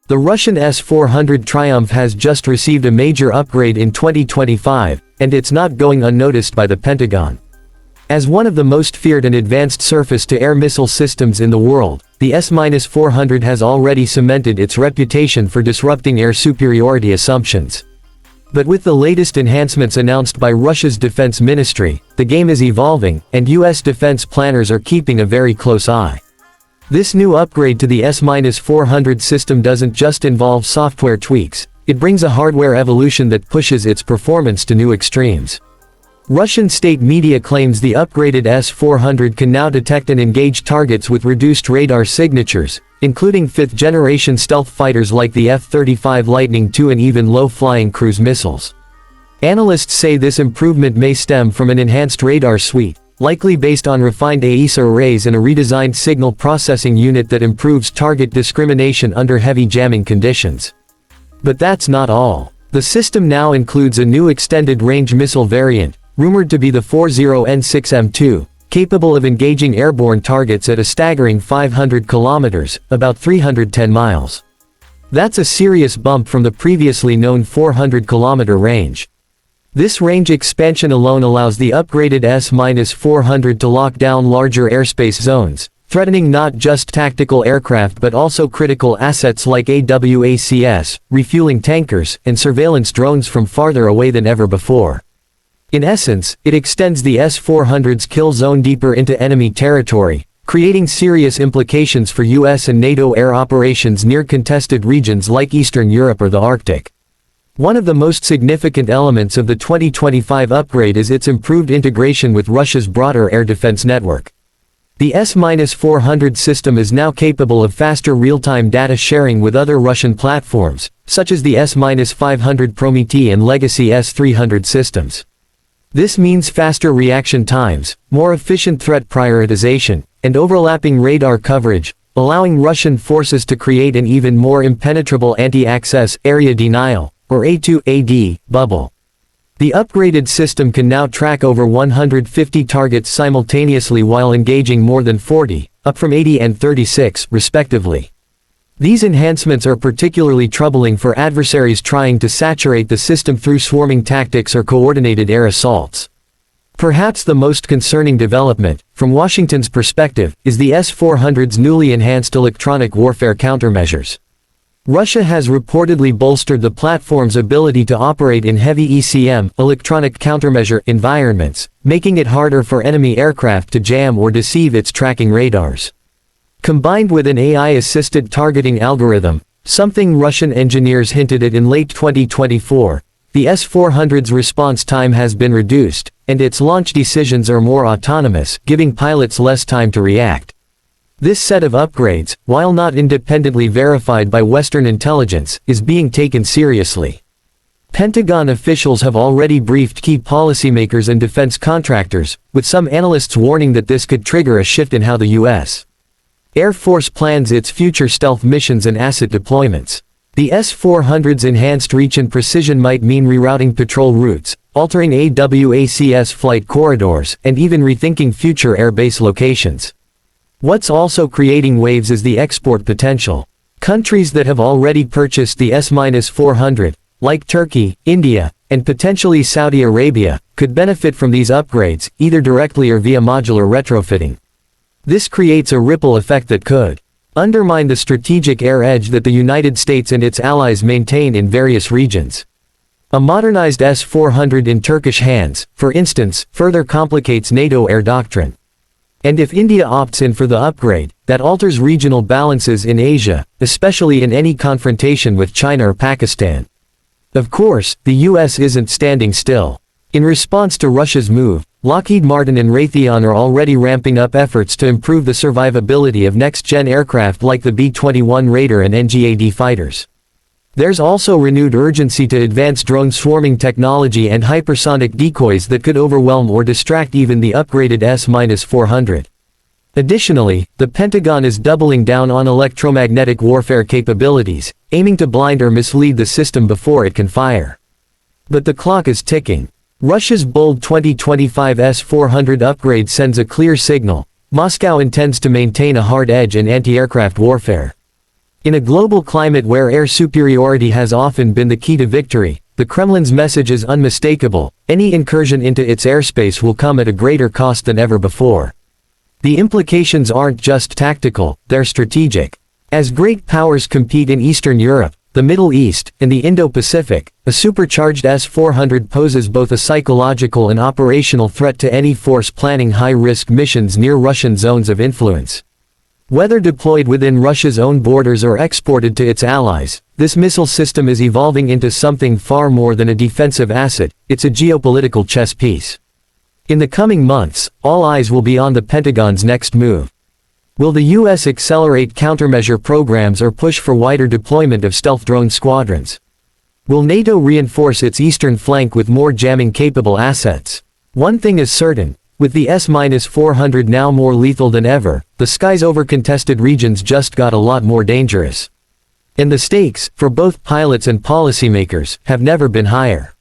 The Russian S-400 Triumf has just received a major upgrade in 2025, and it's not going unnoticed by the Pentagon. As one of the most feared and advanced surface-to-air missile systems in the world, the S-400 has already cemented its reputation for disrupting air superiority assumptions. But with the latest enhancements announced by Russia's defense ministry, the game is evolving, and US defense planners are keeping a very close eye. This new upgrade to the S-400 system doesn't just involve software tweaks, it brings a hardware evolution that pushes its performance to new extremes. Russian state media claims the upgraded S-400 can now detect and engage targets with reduced radar signatures, including fifth-generation stealth fighters like the F-35 Lightning II and even low-flying cruise missiles. Analysts say this improvement may stem from an enhanced radar suite, likely based on refined AESA arrays and a redesigned signal processing unit that improves target discrimination under heavy jamming conditions. But that's not all. The system now includes a new extended-range missile variant, rumored to be the 40N6M2, capable of engaging airborne targets at a staggering 500 kilometers, about 310 miles. That's a serious bump from the previously known 400-kilometer range. This range expansion alone allows the upgraded S-400 to lock down larger airspace zones, threatening not just tactical aircraft but also critical assets like AWACS, refueling tankers, and surveillance drones from farther away than ever before. In essence, it extends the S-400's kill zone deeper into enemy territory, creating serious implications for US and NATO air operations near contested regions like Eastern Europe or the Arctic. One of the most significant elements of the 2025 upgrade is its improved integration with Russia's broader air defense network. The S-400 system is now capable of faster real-time data sharing with other Russian platforms, such as the S-500 Prometei and legacy S-300 systems. This means faster reaction times, more efficient threat prioritization, and overlapping radar coverage, allowing Russian forces to create an even more impenetrable anti-access area denial, or A2AD, bubble. The upgraded system can now track over 150 targets simultaneously while engaging more than 40, up from 80 and 36, respectively. These enhancements are particularly troubling for adversaries trying to saturate the system through swarming tactics or coordinated air assaults. Perhaps the most concerning development, from Washington's perspective, is the S-400's newly enhanced electronic warfare countermeasures. Russia has reportedly bolstered the platform's ability to operate in heavy ECM, electronic countermeasure, environments, making it harder for enemy aircraft to jam or deceive its tracking radars. Combined with an AI-assisted targeting algorithm, something Russian engineers hinted at in late 2024, the S-400's response time has been reduced, and its launch decisions are more autonomous, giving pilots less time to react. This set of upgrades, while not independently verified by Western intelligence, is being taken seriously. Pentagon officials have already briefed key policymakers and defense contractors, with some analysts warning that this could trigger a shift in how the U.S. Air Force plans its future stealth missions and asset deployments. The S-400's enhanced reach and precision might mean rerouting patrol routes, altering AWACS flight corridors, and even rethinking future air base locations. What's also creating waves is the export potential. Countries that have already purchased the S-400, like Turkey, India, and potentially Saudi Arabia, could benefit from these upgrades, either directly or via modular retrofitting. This creates a ripple effect that could undermine the strategic air edge that the United States and its allies maintain in various regions. A modernized S-400 in Turkish hands, for instance, further complicates NATO air doctrine. And if India opts in for the upgrade, that alters regional balances in Asia, especially in any confrontation with China or Pakistan. Of course, the US isn't standing still. In response to Russia's move, Lockheed Martin and Raytheon are already ramping up efforts to improve the survivability of next-gen aircraft like the B-21 Raider and NGAD fighters. There's also renewed urgency to advance drone swarming technology and hypersonic decoys that could overwhelm or distract even the upgraded S-400. Additionally, the Pentagon is doubling down on electromagnetic warfare capabilities, aiming to blind or mislead the system before it can fire. But the clock is ticking. Russia's bold 2025 S-400 upgrade sends a clear signal: Moscow intends to maintain a hard edge in anti-aircraft warfare. In a global climate where air superiority has often been the key to victory, the Kremlin's message is unmistakable: any incursion into its airspace will come at a greater cost than ever before. The implications aren't just tactical, they're strategic. As great powers compete in Eastern Europe, the Middle East, and the Indo-Pacific, a supercharged S-400 poses both a psychological and operational threat to any force planning high-risk missions near Russian zones of influence. Whether deployed within Russia's own borders or exported to its allies, this missile system is evolving into something far more than a defensive asset. It's a geopolitical chess piece. In the coming months, all eyes will be on the Pentagon's next move. Will the U.S. accelerate countermeasure programs or push for wider deployment of stealth drone squadrons? Will NATO reinforce its eastern flank with more jamming-capable assets? One thing is certain: with the S-400 now more lethal than ever, the skies over contested regions just got a lot more dangerous. And the stakes, for both pilots and policymakers, have never been higher.